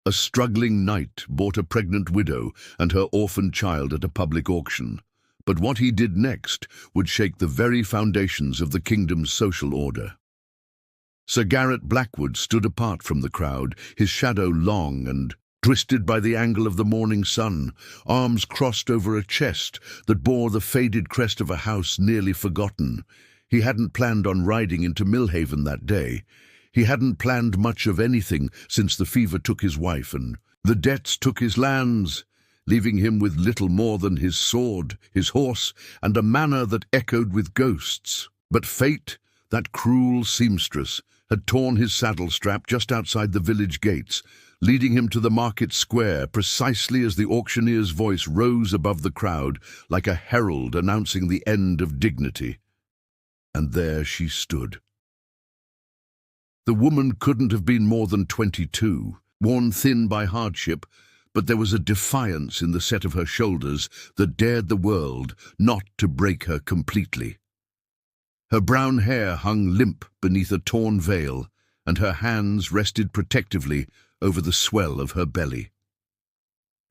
A struggling knight bought a pregnant widow and her orphan child at a public auction. But what he did next would shake the very foundations of the kingdom's social order. Sir Garrett Blackwood stood apart from the crowd, his shadow long and twisted by the angle of the morning sun, arms crossed over a chest that bore the faded crest of a house nearly forgotten. He hadn't planned on riding into Millhaven that day. He hadn't planned much of anything since the fever took his wife and the debts took his lands, leaving him with little more than his sword, his horse, and a manor that echoed with ghosts. But fate, that cruel seamstress, had torn his saddle strap just outside the village gates, leading him to the market square precisely as the auctioneer's voice rose above the crowd like a herald announcing the end of dignity. And there she stood. The woman couldn't have been more than 22, worn thin by hardship, but there was a defiance in the set of her shoulders that dared the world not to break her completely. Her brown hair hung limp beneath a torn veil, and her hands rested protectively over the swell of her belly.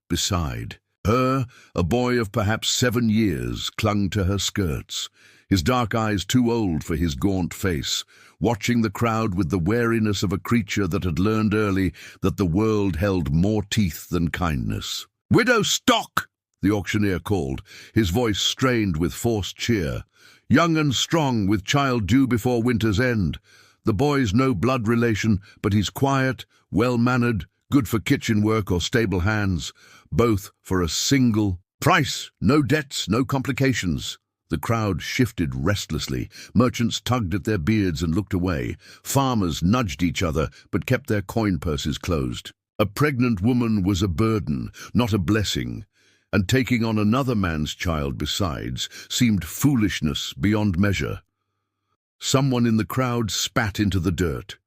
Beside her, a boy of perhaps 7 years clung to her skirts, his dark eyes too old for his gaunt face, watching the crowd with the wariness of a creature that had learned early that the world held more teeth than kindness. "Widow Stock!" the auctioneer called, his voice strained with forced cheer. "Young and strong, with child due before winter's end. The boy's no blood relation, but he's quiet, well-mannered, good for kitchen work or stable hands, both for a single price. No debts, no complications." The crowd shifted restlessly. Merchants tugged at their beards and looked away. Farmers nudged each other, but kept their coin purses closed. A pregnant woman was a burden, not a blessing, and taking on another man's child besides seemed foolishness beyond measure. Someone in the crowd spat into the dirt.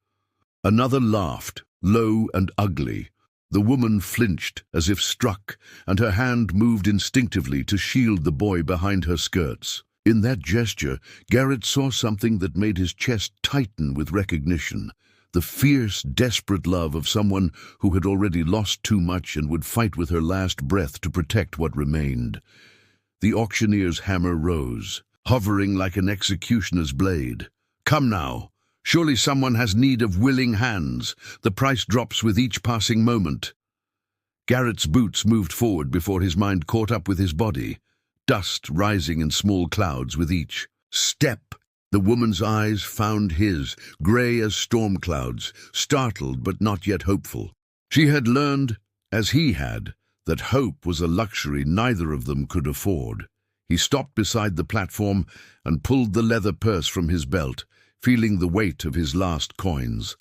Another laughed, low and ugly. The woman flinched as if struck, and her hand moved instinctively to shield the boy behind her skirts. In that gesture, Garrett saw something that made his chest tighten with recognition. The fierce, desperate love of someone who had already lost too much and would fight with her last breath to protect what remained. The auctioneer's hammer rose, hovering like an executioner's blade. "Come now. Surely someone has need of willing hands. The price drops with each passing moment." Garrett's boots moved forward before his mind caught up with his body, dust rising in small clouds with each step. The woman's eyes found his, grey as storm clouds, startled but not yet hopeful. She had learned, as he had, that hope was a luxury neither of them could afford. He stopped beside the platform and pulled the leather purse from his belt, feeling the weight of his last coins.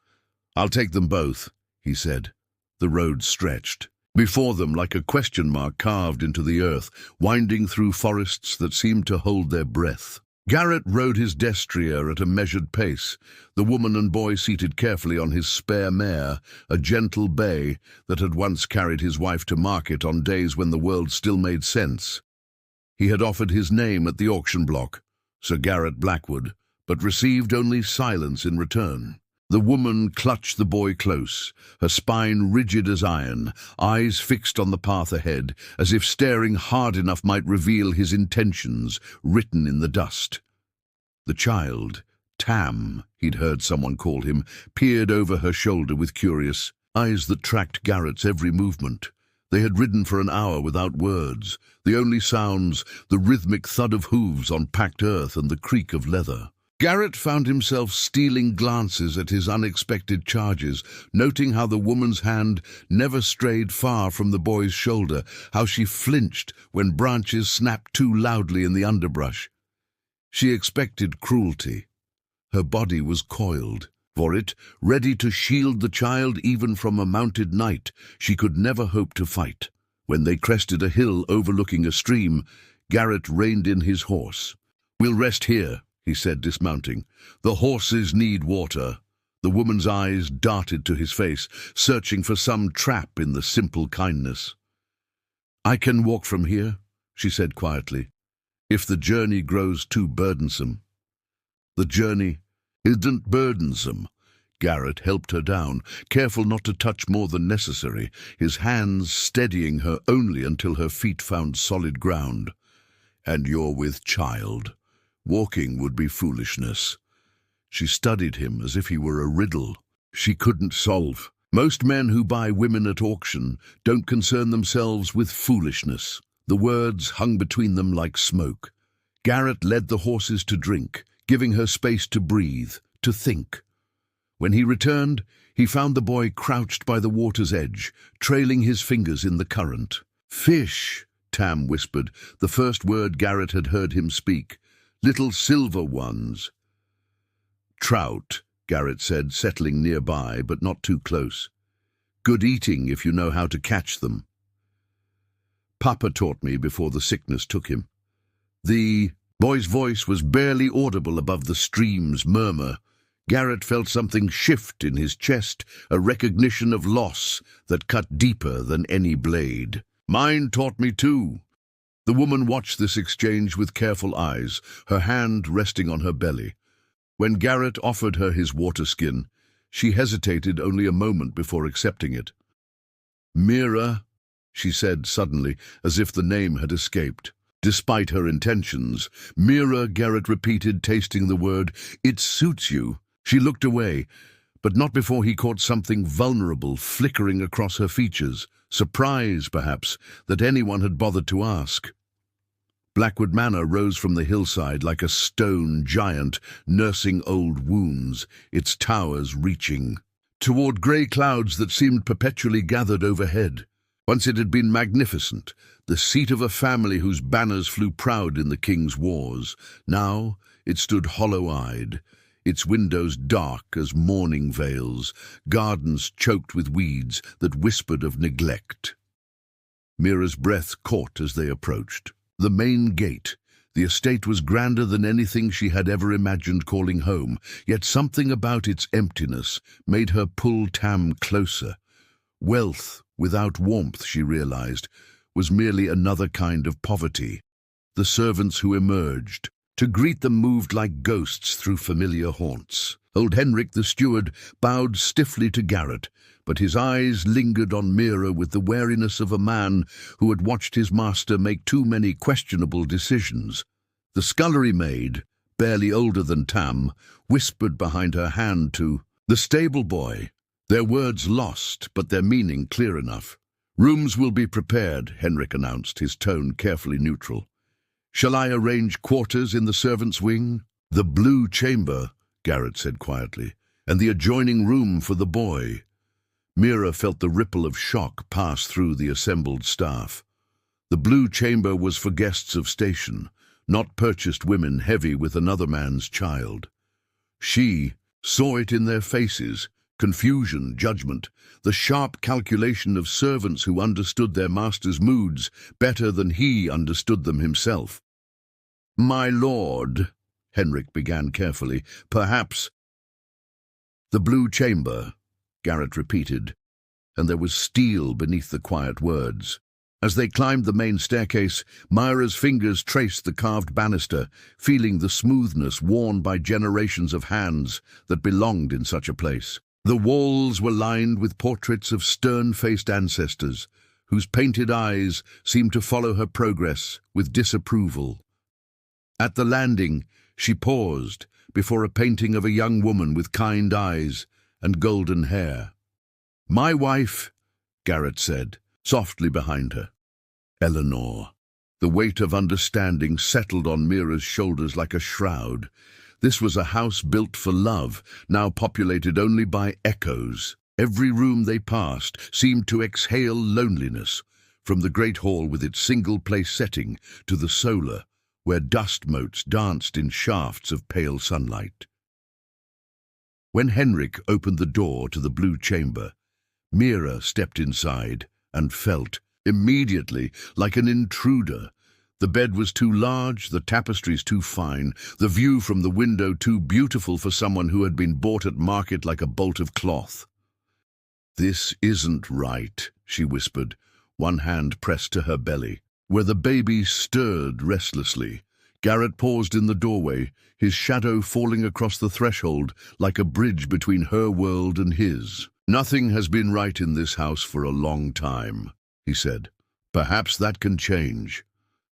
"I'll take them both," he said. The road stretched before them like a question mark carved into the earth, winding through forests that seemed to hold their breath. Garrett rode his destrier at a measured pace, the woman and boy seated carefully on his spare mare, a gentle bay that had once carried his wife to market on days when the world still made sense. He had offered his name at the auction block, Sir Garrett Blackwood, but received only silence in return. The woman clutched the boy close, her spine rigid as iron, eyes fixed on the path ahead, as if staring hard enough might reveal his intentions written in the dust. The child, Tam, he'd heard someone call him, peered over her shoulder with curious eyes that tracked Garrett's every movement. They had ridden for an hour without words, the only sounds, the rhythmic thud of hooves on packed earth and the creak of leather. Garrett found himself stealing glances at his unexpected charges, noting how the woman's hand never strayed far from the boy's shoulder, how she flinched when branches snapped too loudly in the underbrush. She expected cruelty. Her body was coiled. For it, ready to shield the child even from a mounted knight, she could never hope to fight. When they crested a hill overlooking a stream, Garrett reined in his horse. "We'll rest here," he said, dismounting. "The horses need water." The woman's eyes darted to his face, searching for some trap in the simple kindness. "I can walk from here," she said quietly, "if the journey grows too burdensome." "The journey isn't burdensome." Garrett helped her down, careful not to touch more than necessary, his hands steadying her only until her feet found solid ground. "And you're with child. Walking would be foolishness." She studied him as if he were a riddle she couldn't solve. Most men who buy women at auction don't concern themselves with foolishness. The words hung between them like smoke. Garrett led the horses to drink, giving her space to breathe, to think. When he returned, he found the boy crouched by the water's edge, trailing his fingers in the current. "Fish," Tam whispered, the first word Garrett had heard him speak. "Little silver ones." "Trout," Garrett said, settling nearby, but not too close. "Good eating if you know how to catch them." "Papa taught me before the sickness took him." The boy's voice was barely audible above the stream's murmur. Garrett felt something shift in his chest, a recognition of loss that cut deeper than any blade. "Mine taught me too." The woman watched this exchange with careful eyes, her hand resting on her belly. When Garrett offered her his water skin, she hesitated only a moment before accepting it. "Mira," she said suddenly, as if the name had escaped. Despite her intentions, "Mira," Garrett repeated, tasting the word. "It suits you." She looked away, but not before he caught something vulnerable flickering across her features. Surprise, perhaps, that anyone had bothered to ask. Blackwood Manor rose from the hillside like a stone giant nursing old wounds, its towers reaching toward grey clouds that seemed perpetually gathered overhead. Once it had been magnificent, the seat of a family whose banners flew proud in the king's wars. Now it stood hollow-eyed, its windows dark as mourning veils, gardens choked with weeds that whispered of neglect. Mira's breath caught as they approached. The main gate. The estate was grander than anything she had ever imagined calling home, yet something about its emptiness made her pull Tam closer. Wealth without warmth, she realized, was merely another kind of poverty. The servants who emerged to greet them moved like ghosts through familiar haunts. Old Henrik, the steward, bowed stiffly to Garrett, but his eyes lingered on Mira with the wariness of a man who had watched his master make too many questionable decisions. The scullery maid, barely older than Tam, whispered behind her hand to the stable boy, their words lost, but their meaning clear enough. "Rooms will be prepared," Henrik announced, his tone carefully neutral. "Shall I arrange quarters in the servants' wing?" "The blue chamber," Garrett said quietly, "and the adjoining room for the boy." Mira felt the ripple of shock pass through the assembled staff. The blue chamber was for guests of station, not purchased women heavy with another man's child. She saw it in their faces, confusion, judgment, the sharp calculation of servants who understood their master's moods better than he understood them himself. "My lord," Henrik began carefully, "perhaps—" "The blue chamber," Garrett repeated, and there was steel beneath the quiet words. As they climbed the main staircase, Myra's fingers traced the carved banister, feeling the smoothness worn by generations of hands that belonged in such a place. The walls were lined with portraits of stern-faced ancestors, whose painted eyes seemed to follow her progress with disapproval. At the landing, she paused before a painting of a young woman with kind eyes and golden hair. "My wife," Garrett said, softly behind her. "Eleanor." The weight of understanding settled on Mira's shoulders like a shroud. This was a house built for love, now populated only by echoes. Every room they passed seemed to exhale loneliness, from the great hall with its single-place setting to the solar, where dust motes danced in shafts of pale sunlight. When Henrik opened the door to the blue chamber, Mira stepped inside and felt, immediately, like an intruder. The bed was too large, the tapestries too fine, the view from the window too beautiful for someone who had been bought at market like a bolt of cloth. "This isn't right," she whispered, one hand pressed to her belly, where the baby stirred restlessly. Garrett paused in the doorway, his shadow falling across the threshold like a bridge between her world and his. "Nothing has been right in this house for a long time," he said. "Perhaps that can change."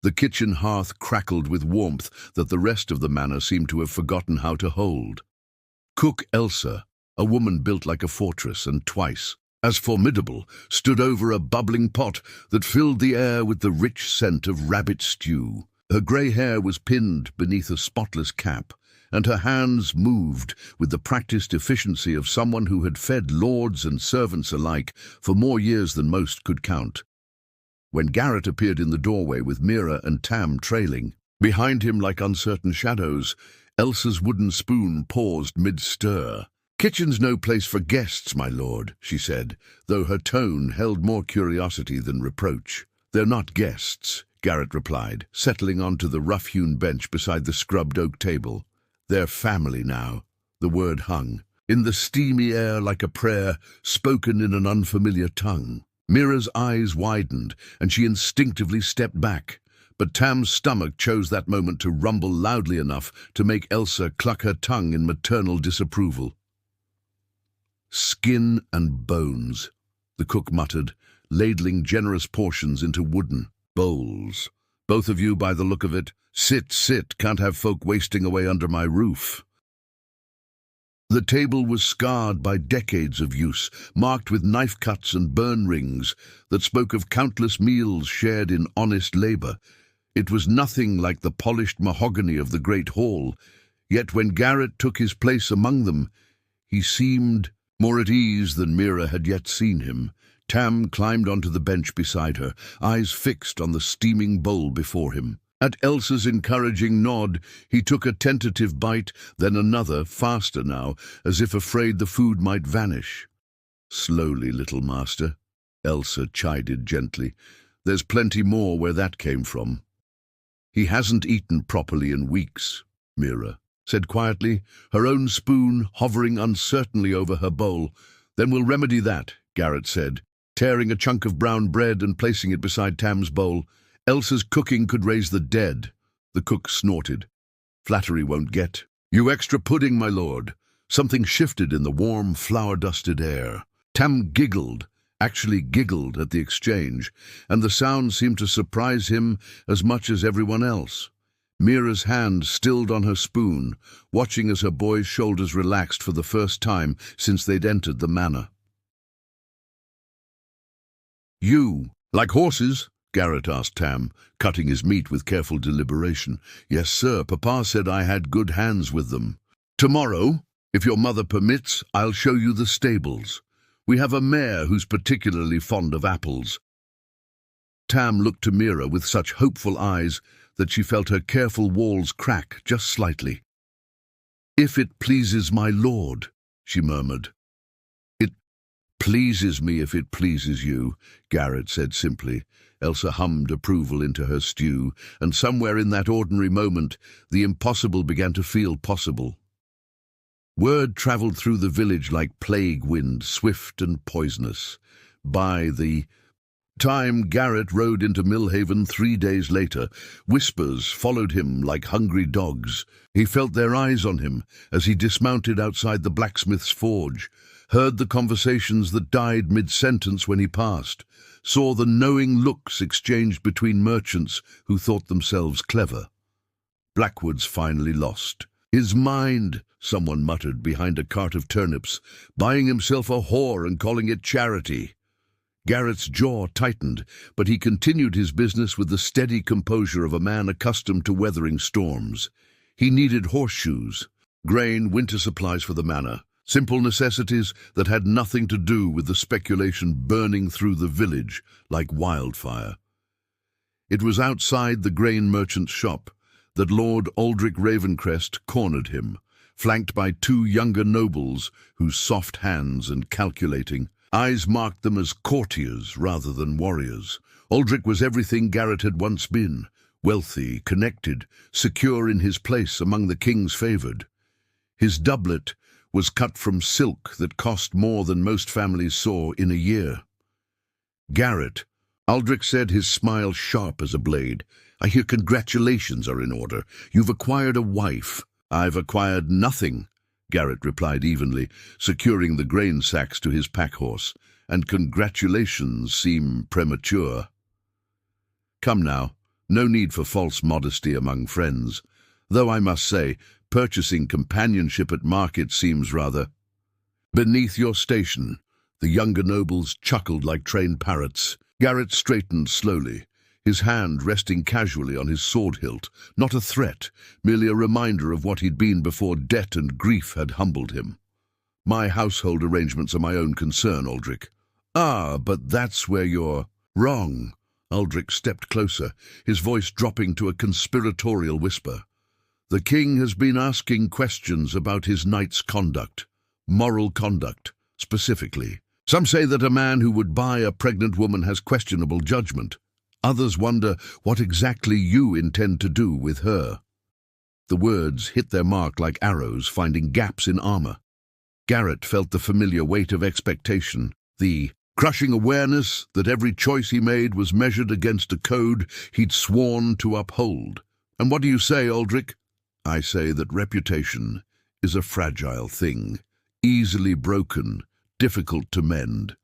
The kitchen hearth crackled with warmth that the rest of the manor seemed to have forgotten how to hold. Cook Elsa, a woman built like a fortress and twice as formidable, stood over a bubbling pot that filled the air with the rich scent of rabbit stew. Her grey hair was pinned beneath a spotless cap, and her hands moved with the practiced efficiency of someone who had fed lords and servants alike for more years than most could count. When Garrett appeared in the doorway with Mira and Tam trailing behind him like uncertain shadows, Elsa's wooden spoon paused mid-stir. "Kitchen's no place for guests, my lord," she said, though her tone held more curiosity than reproach. "They're not guests," Garrett replied, settling onto the rough-hewn bench beside the scrubbed oak table. "They're family now." The word hung in the steamy air like a prayer spoken in an unfamiliar tongue. Mira's eyes widened, and she instinctively stepped back. But Tam's stomach chose that moment to rumble loudly enough to make Elsa cluck her tongue in maternal disapproval. "Skin and bones," the cook muttered, ladling generous portions into wooden bowls. "Both of you, by the look of it. Sit, sit, can't have folk wasting away under my roof." The table was scarred by decades of use, marked with knife cuts and burn rings that spoke of countless meals shared in honest labor. It was nothing like the polished mahogany of the great hall, yet when Garrett took his place among them, he seemed more at ease than Mira had yet seen him. Tam climbed onto the bench beside her, eyes fixed on the steaming bowl before him. At Elsa's encouraging nod, he took a tentative bite, then another, faster now, as if afraid the food might vanish. "Slowly, little master," Elsa chided gently. "There's plenty more where that came from." "He hasn't eaten properly in weeks," Mira said quietly, her own spoon hovering uncertainly over her bowl. "Then we'll remedy that," Garrett said, tearing a chunk of brown bread and placing it beside Tam's bowl. "Elsa's cooking could raise the dead." The cook snorted. "Flattery won't get. You extra pudding, my lord." Something shifted in the warm, flour-dusted air. Tam giggled, actually giggled at the exchange, and the sound seemed to surprise him as much as everyone else. Mira's hand stilled on her spoon, watching as her boy's shoulders relaxed for the first time since they'd entered the manor. "You, like horses?" Garrett asked Tam, cutting his meat with careful deliberation. "Yes, sir. Papa said I had good hands with them. Tomorrow, if your mother permits, I'll show you the stables. We have a mare who's particularly fond of apples." Tam looked to Mira with such hopeful eyes that she felt her careful walls crack just slightly. "If it pleases my lord," she murmured. "It pleases me if it pleases you," Garrett said simply. Elsa hummed approval into her stew, and somewhere in that ordinary moment, the impossible began to feel possible. Word travelled through the village like plague wind, swift and poisonous. By the time Garrett rode into Millhaven 3 days later, whispers followed him like hungry dogs. He felt their eyes on him as he dismounted outside the blacksmith's forge, heard the conversations that died mid-sentence when he passed, saw the knowing looks exchanged between merchants who thought themselves clever. Blackwood's finally lost. "His mind," someone muttered behind a cart of turnips, "buying himself a whore and calling it charity." Garrett's jaw tightened, but he continued his business with the steady composure of a man accustomed to weathering storms. He needed horseshoes, grain, winter supplies for the manor, simple necessities that had nothing to do with the speculation burning through the village like wildfire. It was outside the grain merchant's shop that Lord Aldrich Ravencrest cornered him, flanked by 2 younger nobles whose soft hands and calculating eyes marked them as courtiers rather than warriors. Aldrich was everything Garrett had once been, wealthy, connected, secure in his place among the king's favoured. His doublet was cut from silk that cost more than most families saw in a year. Garrett, Aldrich said, his smile sharp as a blade. I hear congratulations are in order. You've acquired a wife. I've acquired nothing, Garrett replied evenly, securing the grain sacks to his pack-horse. And congratulations seem premature. Come now, no need for false modesty among friends. Though I must say, purchasing companionship at market seems rather beneath your station. The younger nobles chuckled like trained parrots. Garrett straightened slowly, his hand resting casually on his sword hilt, not a threat, merely a reminder of what he'd been before debt and grief had humbled him. My household arrangements are my own concern, Aldrich. Ah, but that's where you're wrong. Aldrich stepped closer, his voice dropping to a conspiratorial whisper. The king has been asking questions about his knight's conduct, moral conduct, specifically. Some say that a man who would buy a pregnant woman has questionable judgment. Others wonder what exactly you intend to do with her. The words hit their mark like arrows, finding gaps in armor. Garrett felt the familiar weight of expectation, the crushing awareness that every choice he made was measured against a code he'd sworn to uphold. And what do you say, Aldrich? I say that reputation is a fragile thing, easily broken, difficult to mend.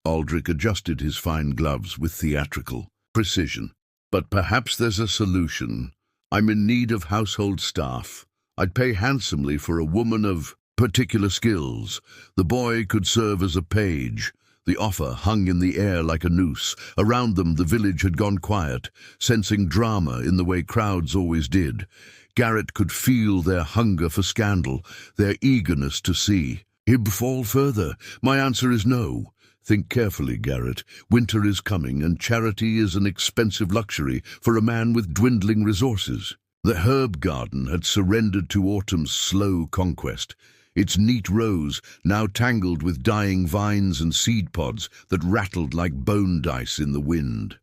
Aldrich adjusted his fine gloves with theatrical precision. But perhaps there's a solution. I'm in need of household staff. I'd pay handsomely for a woman of particular skills. The boy could serve as a page. The offer hung in the air like a noose. Around them the village had gone quiet, sensing drama in the way crowds always did. Garrett could feel their hunger for scandal, their eagerness to see. He'd fall further. My answer is no. Think carefully, Garrett. Winter is coming, and charity is an expensive luxury for a man with dwindling resources. The herb garden had surrendered to autumn's slow conquest. Its neat rows now tangled with dying vines and seed pods that rattled like bone dice in the wind.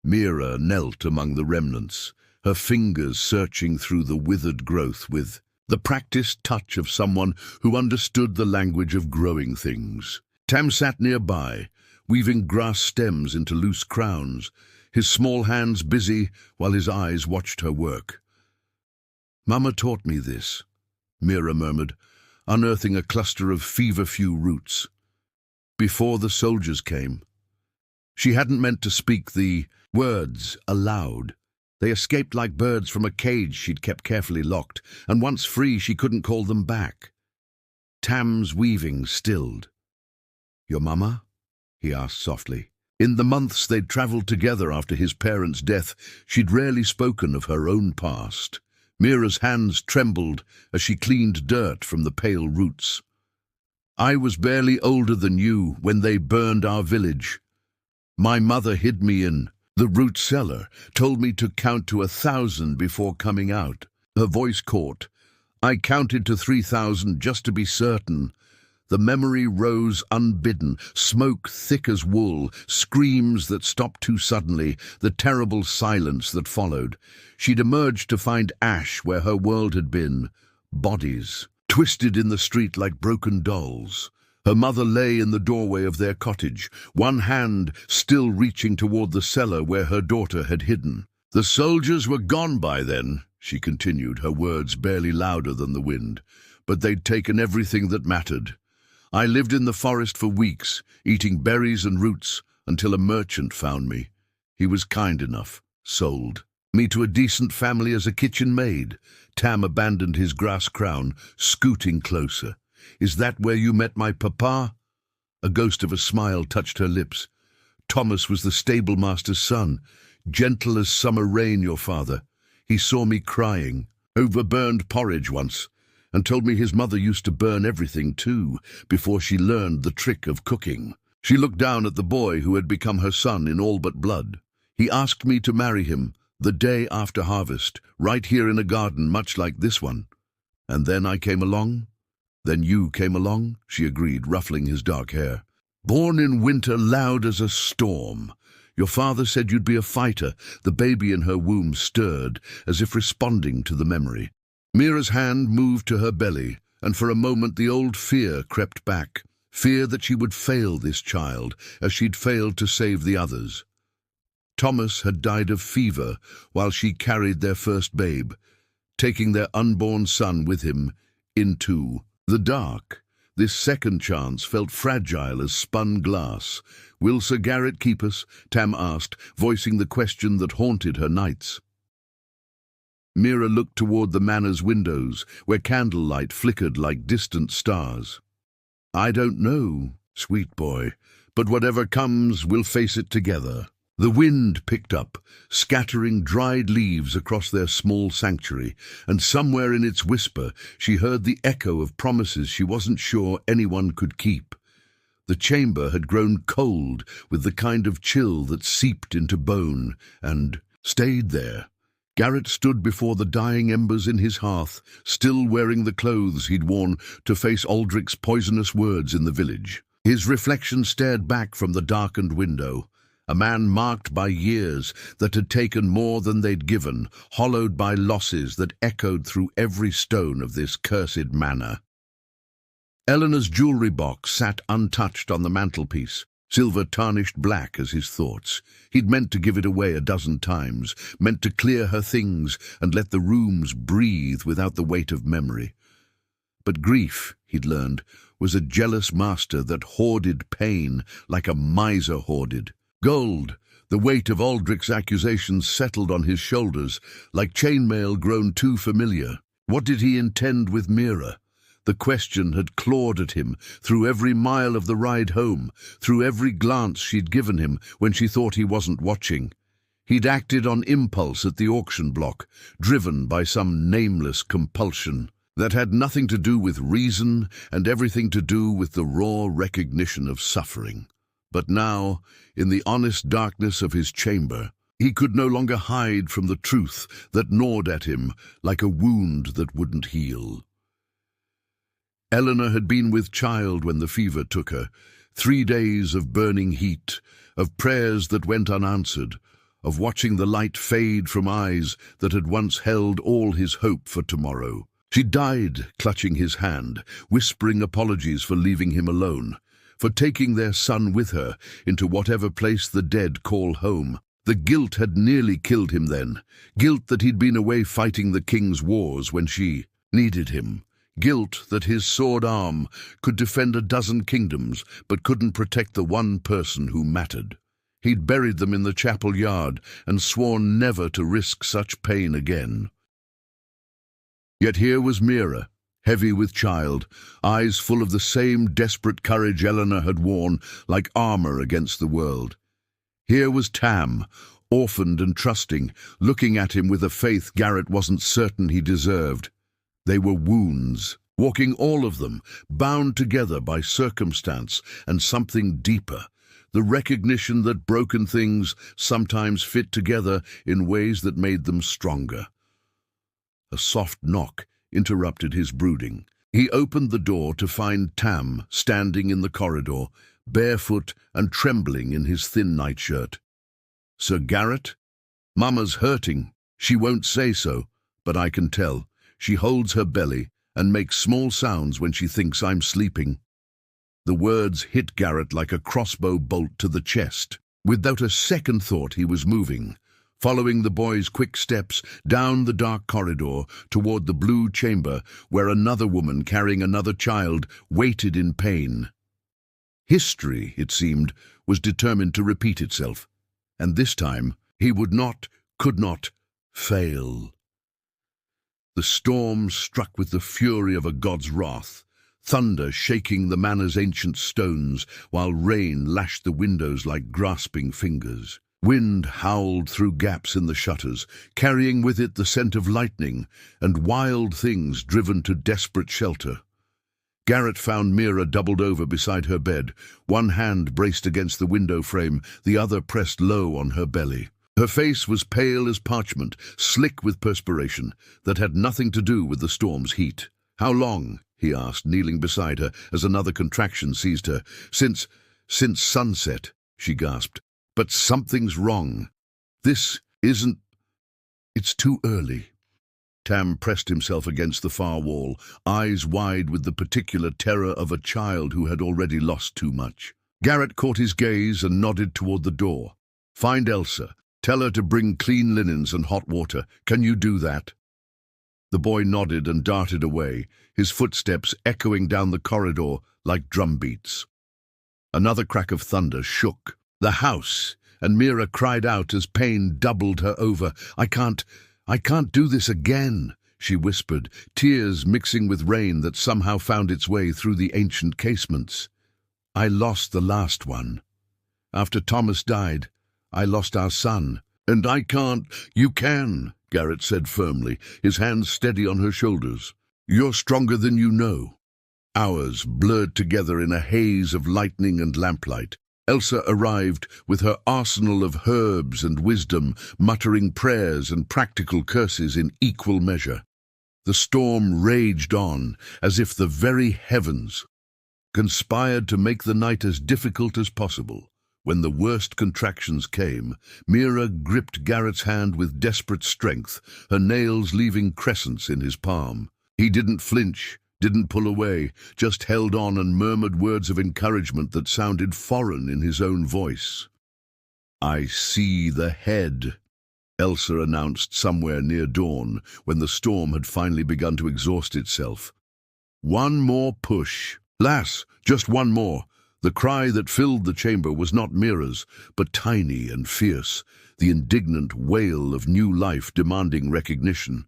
Mira knelt among the remnants, her fingers searching through the withered growth with the practiced touch of someone who understood the language of growing things. Tam sat nearby, weaving grass stems into loose crowns, his small hands busy while his eyes watched her work. Mama taught me this, Mira murmured, unearthing a cluster of feverfew roots. Before the soldiers came. She hadn't meant to speak the words aloud. They escaped like birds from a cage she'd kept carefully locked, and once free she couldn't call them back. Tam's weaving stilled. Your mama? He asked softly. In the months they'd travelled together after his parents' death, she'd rarely spoken of her own past. Mira's hands trembled as she cleaned dirt from the pale roots. I was barely older than you when they burned our village. My mother hid me in the root cellar, told me to count to 1,000 before coming out. Her voice caught. I counted to 3,000 just to be certain. The memory rose unbidden, smoke thick as wool, screams that stopped too suddenly, the terrible silence that followed. She'd emerged to find ash where her world had been, bodies, twisted in the street like broken dolls. Her mother lay in the doorway of their cottage, one hand still reaching toward the cellar where her daughter had hidden. The soldiers were gone by then, she continued, her words barely louder than the wind, but they'd taken everything that mattered. I lived in the forest for weeks, eating berries and roots, until a merchant found me. He was kind enough, sold me to a decent family as a kitchen maid. Tam abandoned his grass crown, scooting closer. Is that where you met my papa? A ghost of a smile touched her lips. Thomas was the stablemaster's son, gentle as summer rain, your father. He saw me crying over burned porridge once, and told me his mother used to burn everything too, before she learned the trick of cooking. She looked down at the boy who had become her son in all but blood. He asked me to marry him the day after harvest, right here in a garden much like this one. And then I came along. Then you came along, she agreed, ruffling his dark hair. Born in winter, loud as a storm. Your father said you'd be a fighter. The baby in her womb stirred, as if responding to the memory. Mira's hand moved to her belly, and for a moment the old fear crept back. Fear that she would fail this child, as she'd failed to save the others. Thomas had died of fever while she carried their first babe, taking their unborn son with him into the dark. This second chance felt fragile as spun glass. "Will Sir Garrett keep us?" Tam asked, voicing the question that haunted her nights. Mira looked toward the manor's windows, where candlelight flickered like distant stars. "I don't know, sweet boy, but whatever comes, we'll face it together." The wind picked up, scattering dried leaves across their small sanctuary, and somewhere in its whisper she heard the echo of promises she wasn't sure anyone could keep. The chamber had grown cold with the kind of chill that seeped into bone and stayed there. Garrett stood before the dying embers in his hearth, still wearing the clothes he'd worn to face Aldrich's poisonous words in the village. His reflection stared back from the darkened window. A man marked by years that had taken more than they'd given, hollowed by losses that echoed through every stone of this cursed manor. Eleanor's jewelry box sat untouched on the mantelpiece, silver tarnished black as his thoughts. He'd meant to give it away a dozen times, meant to clear her things and let the rooms breathe without the weight of memory. But grief, he'd learned, was a jealous master that hoarded pain like a miser hoarded. Gold, the weight of Aldrich's accusations settled on his shoulders, like chainmail grown too familiar. What did he intend with Mira? The question had clawed at him through every mile of the ride home, through every glance she'd given him when she thought he wasn't watching. He'd acted on impulse at the auction block, driven by some nameless compulsion that had nothing to do with reason and everything to do with the raw recognition of suffering. But now, in the honest darkness of his chamber, he could no longer hide from the truth that gnawed at him like a wound that wouldn't heal. Eleanor had been with child when the fever took her. 3 days of burning heat, of prayers that went unanswered, of watching the light fade from eyes that had once held all his hope for tomorrow. She died clutching his hand, whispering apologies for leaving him alone, for taking their son with her into whatever place the dead call home. The guilt had nearly killed him then, guilt that he'd been away fighting the king's wars when she needed him, guilt that his sword arm could defend a dozen kingdoms but couldn't protect the one person who mattered. He'd buried them in the chapel yard and sworn never to risk such pain again. Yet here was Mira, heavy with child, eyes full of the same desperate courage Eleanor had worn like armor against the world. Here was Tam, orphaned and trusting, looking at him with a faith Garrett wasn't certain he deserved. They were wounds, walking all of them, bound together by circumstance and something deeper, the recognition that broken things sometimes fit together in ways that made them stronger. A soft knock interrupted his brooding. He opened the door to find Tam standing in the corridor, barefoot and trembling in his thin nightshirt. "Sir Garrett? Mama's hurting. She won't say so, but I can tell. She holds her belly and makes small sounds when she thinks I'm sleeping." The words hit Garrett like a crossbow bolt to the chest. Without a second thought he was moving, following the boy's quick steps down the dark corridor toward the blue chamber where another woman carrying another child waited in pain. History, it seemed, was determined to repeat itself, and this time he would not, could not, fail. The storm struck with the fury of a god's wrath, thunder shaking the manor's ancient stones, while rain lashed the windows like grasping fingers. Wind howled through gaps in the shutters, carrying with it the scent of lightning and wild things driven to desperate shelter. Garrett found Mira doubled over beside her bed, one hand braced against the window frame, the other pressed low on her belly. Her face was pale as parchment, slick with perspiration that had nothing to do with the storm's heat. "How long?" he asked, kneeling beside her as another contraction seized her. Since sunset," she gasped. "But something's wrong. This isn't... It's too early." Tam pressed himself against the far wall, eyes wide with the particular terror of a child who had already lost too much. Garrett caught his gaze and nodded toward the door. "Find Elsa. Tell her to bring clean linens and hot water. Can you do that?" The boy nodded and darted away, his footsteps echoing down the corridor like drumbeats. Another crack of thunder shook the house, and Mira cried out as pain doubled her over. I can't do this again," she whispered, tears mixing with rain that somehow found its way through the ancient casements. "I lost the last one. After Thomas died, I lost our son. And I can't." "You can," Garrett said firmly, his hands steady on her shoulders. "You're stronger than you know." Hours blurred together in a haze of lightning and lamplight. Elsa arrived with her arsenal of herbs and wisdom, muttering prayers and practical curses in equal measure. The storm raged on, as if the very heavens conspired to make the night as difficult as possible. When the worst contractions came, Mira gripped Garrett's hand with desperate strength, her nails leaving crescents in his palm. He didn't flinch, didn't pull away, just held on and murmured words of encouragement that sounded foreign in his own voice. "I see the head," Elsa announced somewhere near dawn, when the storm had finally begun to exhaust itself. "One more push. Lass, just one more." The cry that filled the chamber was not Mira's, but tiny and fierce, the indignant wail of new life demanding recognition.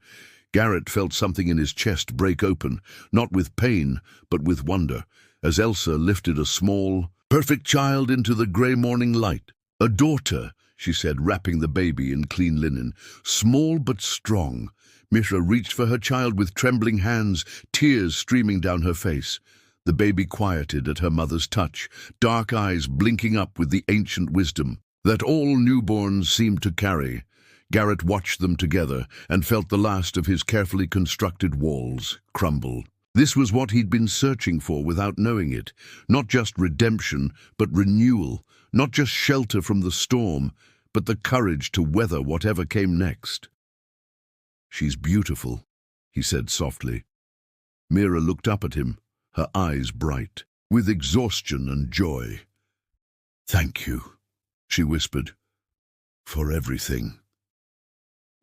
Garrett felt something in his chest break open, not with pain, but with wonder, as Elsa lifted a small, perfect child into the grey morning light. "A daughter," she said, wrapping the baby in clean linen. "Small but strong." Mira reached for her child with trembling hands, tears streaming down her face. The baby quieted at her mother's touch, dark eyes blinking up with the ancient wisdom that all newborns seemed to carry. Garrett watched them together and felt the last of his carefully constructed walls crumble. This was what he'd been searching for without knowing it. Not just redemption, but renewal. Not just shelter from the storm, but the courage to weather whatever came next. "She's beautiful," he said softly. Mira looked up at him, her eyes bright, with exhaustion and joy. "Thank you," she whispered, "for everything."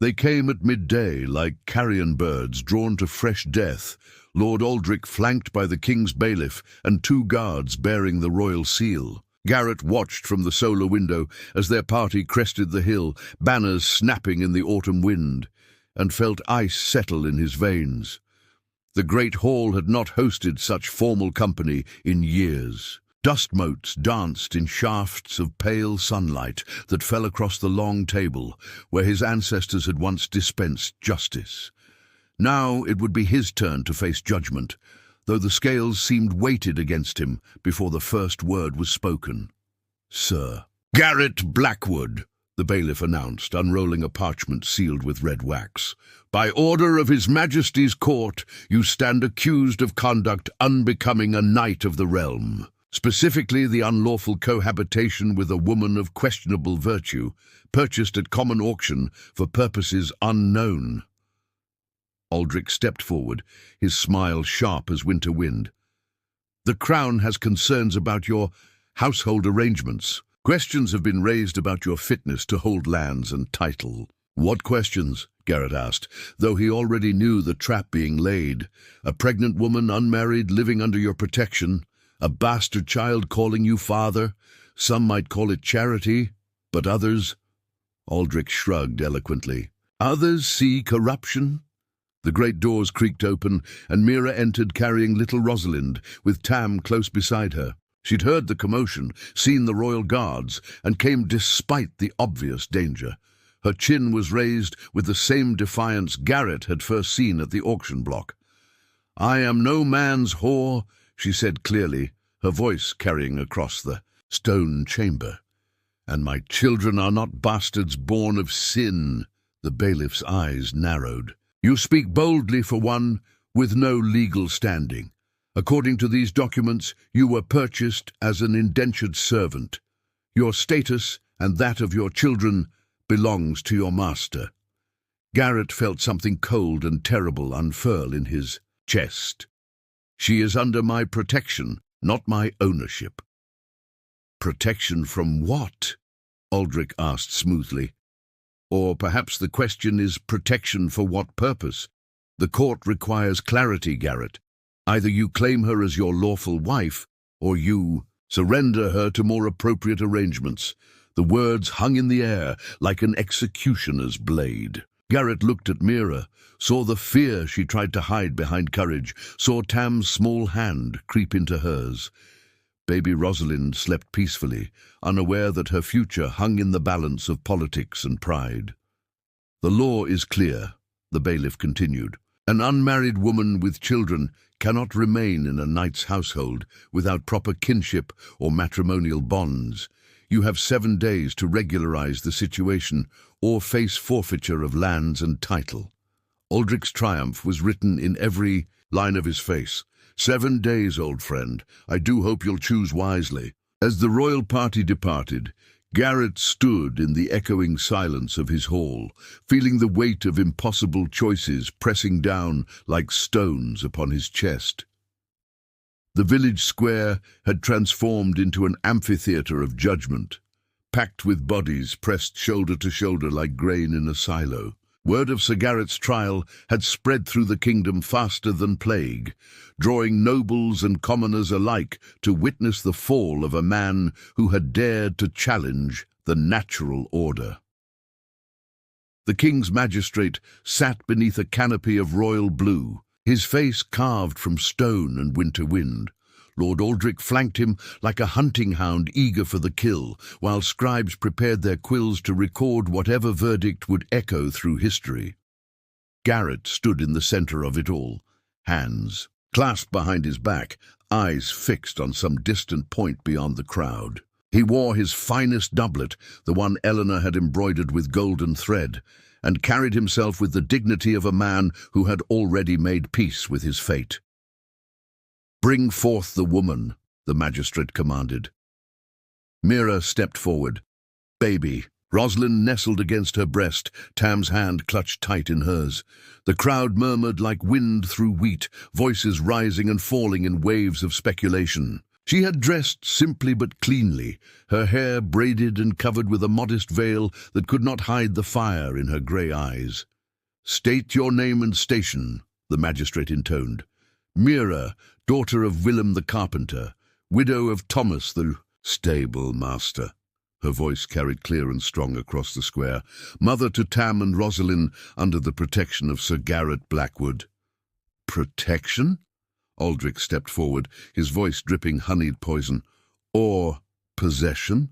They came at midday like carrion birds drawn to fresh death, Lord Aldrich flanked by the king's bailiff and 2 guards bearing the royal seal. Garrett watched from the solar window as their party crested the hill, banners snapping in the autumn wind, and felt ice settle in his veins. The great hall had not hosted such formal company in years. Dust motes danced in shafts of pale sunlight that fell across the long table where his ancestors had once dispensed justice. Now it would be his turn to face judgment, though the scales seemed weighted against him before the first word was spoken. "Sir." "Garrett Blackwood," the bailiff announced, unrolling a parchment sealed with red wax. "By order of His Majesty's court, you stand accused of conduct unbecoming a knight of the realm. Specifically the unlawful cohabitation with a woman of questionable virtue, purchased at common auction for purposes unknown." Aldrich stepped forward, his smile sharp as winter wind. "The Crown has concerns about your household arrangements. Questions have been raised about your fitness to hold lands and title." "What questions?" Garrett asked, though he already knew the trap being laid. "A pregnant woman, unmarried, living under your protection. A bastard child calling you father. Some might call it charity, but others—" Aldrich shrugged eloquently. "Others see corruption." The great doors creaked open, and Mira entered carrying little Rosalind, with Tam close beside her. She'd heard the commotion, seen the royal guards, and came despite the obvious danger. Her chin was raised with the same defiance Garrett had first seen at the auction block. "I am no man's whore," she said clearly, her voice carrying across the stone chamber. "And my children are not bastards born of sin." The bailiff's eyes narrowed. "You speak boldly for one with no legal standing. According to these documents, you were purchased as an indentured servant. Your status and that of your children belongs to your master." Garrett felt something cold and terrible unfurl in his chest. She is under my protection, not my ownership. Protection from what? Aldrich asked smoothly. Or perhaps the question is protection for what purpose? The court requires clarity, Garrett. Either you claim her as your lawful wife, or you surrender her to more appropriate arrangements. The words hung in the air like an executioner's blade. Garrett looked at Mira, saw the fear she tried to hide behind courage, saw Tam's small hand creep into hers. Baby Rosalind slept peacefully, unaware that her future hung in the balance of politics and pride. The law is clear, the bailiff continued. An unmarried woman with children cannot remain in a knight's household without proper kinship or matrimonial bonds. You have 7 days to regularize the situation or face forfeiture of lands and title. Aldrich's triumph was written in every line of his face. 7 days, old friend. I do hope you'll choose wisely. As the royal party departed, Garrett stood in the echoing silence of his hall, feeling the weight of impossible choices pressing down like stones upon his chest. The village square had transformed into an amphitheater of judgment, packed with bodies pressed shoulder to shoulder like grain in a silo. Word of Sir Garrett's trial had spread through the kingdom faster than plague, drawing nobles and commoners alike to witness the fall of a man who had dared to challenge the natural order. The king's magistrate sat beneath a canopy of royal blue, his face carved from stone and winter wind. Lord Aldrich flanked him like a hunting hound eager for the kill, while scribes prepared their quills to record whatever verdict would echo through history. Garrett stood in the center of it all, hands clasped behind his back, eyes fixed on some distant point beyond the crowd. He wore his finest doublet, the one Eleanor had embroidered with golden thread, and carried himself with the dignity of a man who had already made peace with his fate. "Bring forth the woman," the magistrate commanded. Mira stepped forward. Baby. Rosalind nestled against her breast, Tam's hand clutched tight in hers. The crowd murmured like wind through wheat, voices rising and falling in waves of speculation. She had dressed simply but cleanly, her hair braided and covered with a modest veil that could not hide the fire in her grey eyes. "State your name and station," the magistrate intoned. "Mira, daughter of Willem the carpenter, widow of Thomas the stable master." Her voice carried clear and strong across the square. "Mother to Tam and Rosalind under the protection of Sir Garrett Blackwood." "Protection?" Aldrich stepped forward, his voice dripping honeyed poison. "Or possession?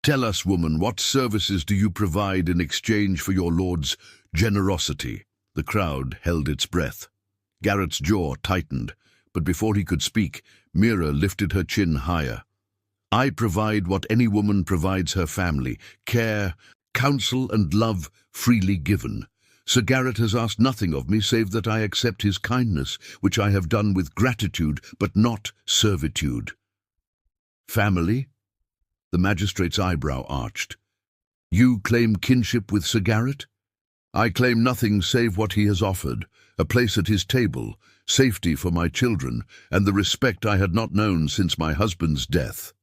Tell us, woman, what services do you provide in exchange for your lord's generosity?" The crowd held its breath. Garrett's jaw tightened, but before he could speak, Mira lifted her chin higher. "I provide what any woman provides her family, care, counsel and love freely given. Sir Garrett has asked nothing of me save that I accept his kindness, which I have done with gratitude, but not servitude." "Family?" The magistrate's eyebrow arched. "You claim kinship with Sir Garrett?" "I claim nothing save what he has offered, a place at his table, safety for my children, and the respect I had not known since my husband's death."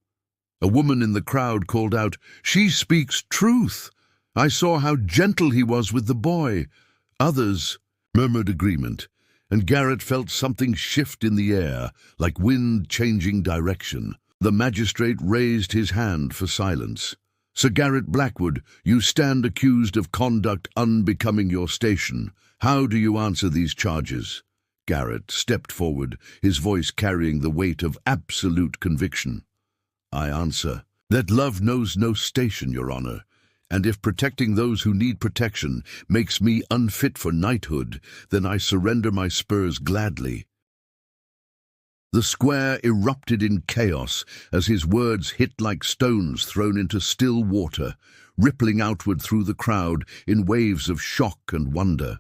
A woman in the crowd called out, "She speaks truth! I saw how gentle he was with the boy." Others murmured agreement, and Garrett felt something shift in the air, like wind changing direction. The magistrate raised his hand for silence. "Sir Garrett Blackwood, you stand accused of conduct unbecoming your station. How do you answer these charges?" Garrett stepped forward, his voice carrying the weight of absolute conviction. "I answer that love knows no station, Your Honor, and if protecting those who need protection makes me unfit for knighthood, then I surrender my spurs gladly." The square erupted in chaos as his words hit like stones thrown into still water, rippling outward through the crowd in waves of shock and wonder.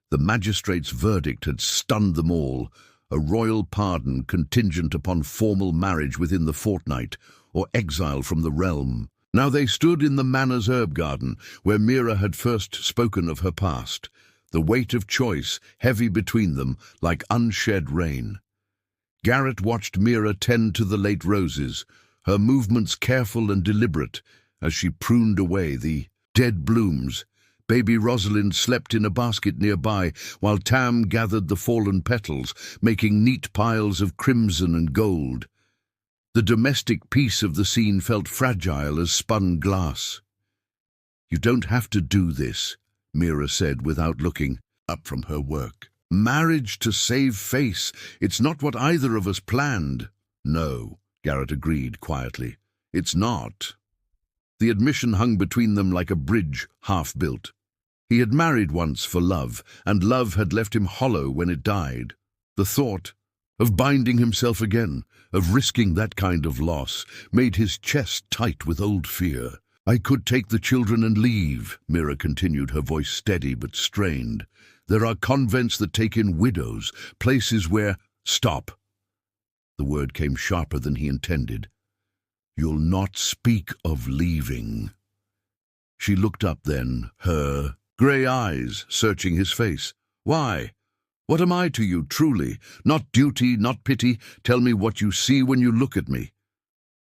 The magistrate's verdict had stunned them all, a royal pardon contingent upon formal marriage within the fortnight, or exile from the realm. Now they stood in the manor's herb garden, where Mira had first spoken of her past, the weight of choice heavy between them like unshed rain. Garrett watched Mira tend to the late roses, her movements careful and deliberate as she pruned away the dead blooms. Baby Rosalind slept in a basket nearby, while Tam gathered the fallen petals, making neat piles of crimson and gold. The domestic peace of the scene felt fragile as spun glass. "You don't have to do this," Mira said without looking up from her work. "Marriage to save face, it's not what either of us planned." "No," Garrett agreed quietly. "It's not." The admission hung between them like a bridge half-built. He had married once for love, and love had left him hollow when it died. The thought of binding himself again, of risking that kind of loss, made his chest tight with old fear. "I could take the children and leave," Mira continued, her voice steady but strained. "There are convents that take in widows, places where—" "Stop!" The word came sharper than he intended. "You'll not speak of leaving." She looked up then, her grey eyes searching his face. "Why? What am I to you, truly? Not duty, not pity. Tell me what you see when you look at me."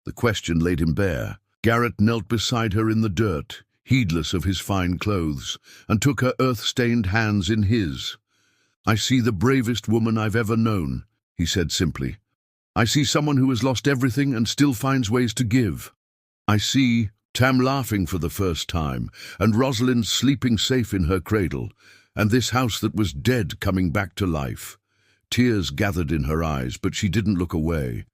The question laid him bare. Garrett knelt beside her in the dirt, heedless of his fine clothes, and took her earth-stained hands in his. "I see the bravest woman I've ever known," he said simply. "I see someone who has lost everything and still finds ways to give. I see Tam laughing for the first time, and Rosalind sleeping safe in her cradle, and this house that was dead coming back to life." Tears gathered in her eyes, but she didn't look away.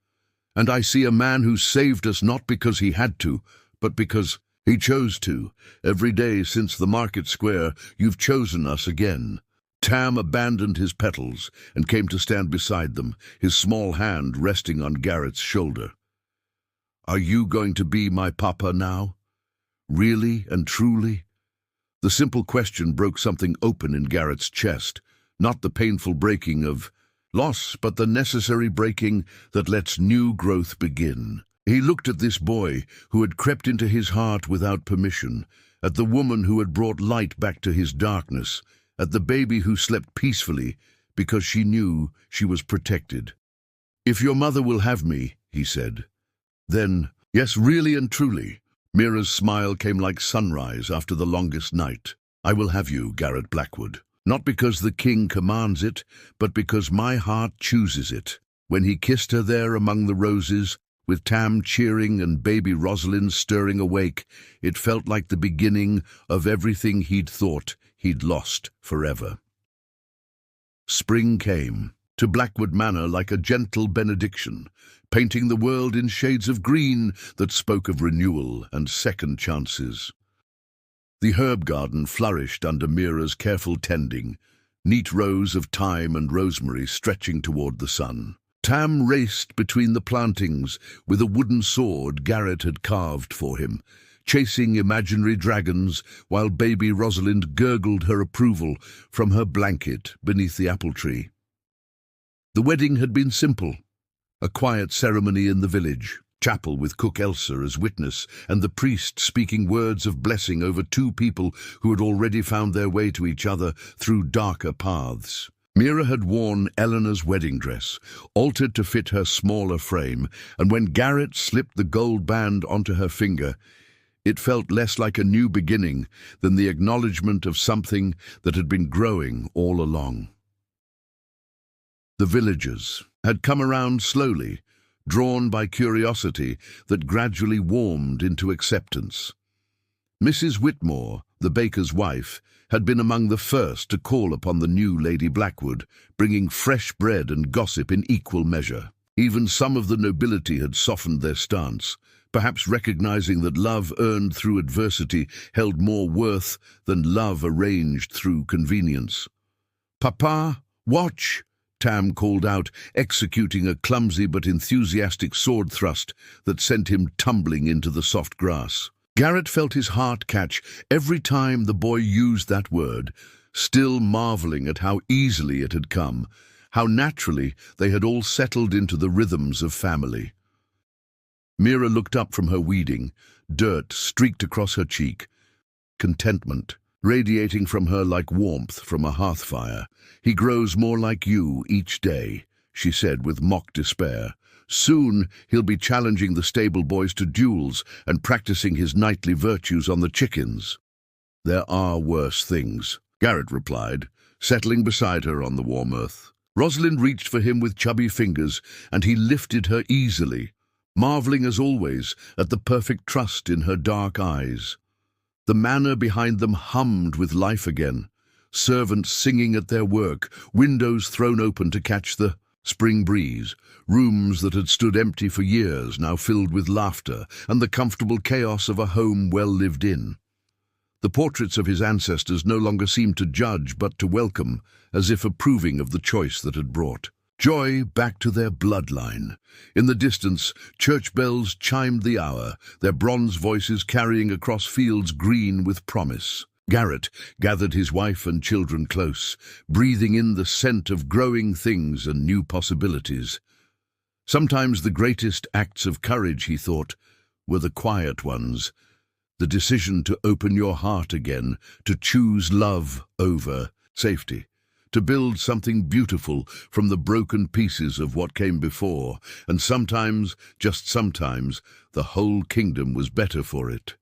"And I see a man who saved us not because he had to, but because he chose to. Every day since the market square, you've chosen us again." Tam abandoned his petals and came to stand beside them, his small hand resting on Garrett's shoulder. "Are you going to be my papa now? Really and truly?" The simple question broke something open in Garrett's chest, not the painful breaking of loss, but the necessary breaking that lets new growth begin. He looked at this boy who had crept into his heart without permission, at the woman who had brought light back to his darkness, at the baby who slept peacefully because she knew she was protected. "If your mother will have me," he said, "then, yes, really and truly." Mira's smile came like sunrise after the longest night. "I will have you, Garrett Blackwood. Not because the king commands it, but because my heart chooses it." When he kissed her there among the roses, with Tam cheering and baby Rosalind stirring awake, it felt like the beginning of everything he'd thought he'd lost forever. Spring came to Blackwood Manor like a gentle benediction, painting the world in shades of green that spoke of renewal and second chances. The herb garden flourished under Mira's careful tending, neat rows of thyme and rosemary stretching toward the sun. Tam raced between the plantings with a wooden sword Garrett had carved for him, chasing imaginary dragons while baby Rosalind gurgled her approval from her blanket beneath the apple tree. The wedding had been simple, a quiet ceremony in the village, chapel with cook Elsa as witness, and the priest speaking words of blessing over two people who had already found their way to each other through darker paths. Mira had worn Eleanor's wedding dress, altered to fit her smaller frame, and when Garrett slipped the gold band onto her finger, it felt less like a new beginning than the acknowledgement of something that had been growing all along. The villagers had come around slowly, drawn by curiosity that gradually warmed into acceptance. Mrs. Whitmore, the baker's wife, had been among the first to call upon the new Lady Blackwood, bringing fresh bread and gossip in equal measure. Even some of the nobility had softened their stance, perhaps recognizing that love earned through adversity held more worth than love arranged through convenience. "Papa, watch!" Tam called out, executing a clumsy but enthusiastic sword thrust that sent him tumbling into the soft grass. Garrett felt his heart catch every time the boy used that word, still marveling at how easily it had come, how naturally they had all settled into the rhythms of family. Mira looked up from her weeding. Dirt streaked across her cheek. Contentment, radiating from her like warmth from a hearth fire. "He grows more like you each day," she said with mock despair. "Soon he'll be challenging the stable boys to duels and practicing his knightly virtues on the chickens." "There are worse things," Garrett replied, settling beside her on the warm earth. Rosalind reached for him with chubby fingers, and he lifted her easily, marveling as always at the perfect trust in her dark eyes. The manor behind them hummed with life again, servants singing at their work, windows thrown open to catch the spring breeze, rooms that had stood empty for years now filled with laughter and the comfortable chaos of a home well lived in. The portraits of his ancestors no longer seemed to judge but to welcome, as if approving of the choice that had brought joy back to their bloodline. In the distance, church bells chimed the hour, their bronze voices carrying across fields green with promise. Garrett gathered his wife and children close, breathing in the scent of growing things and new possibilities. Sometimes the greatest acts of courage, he thought, were the quiet ones. The decision to open your heart again, to choose love over safety, to build something beautiful from the broken pieces of what came before, and sometimes, just sometimes, the whole kingdom was better for it.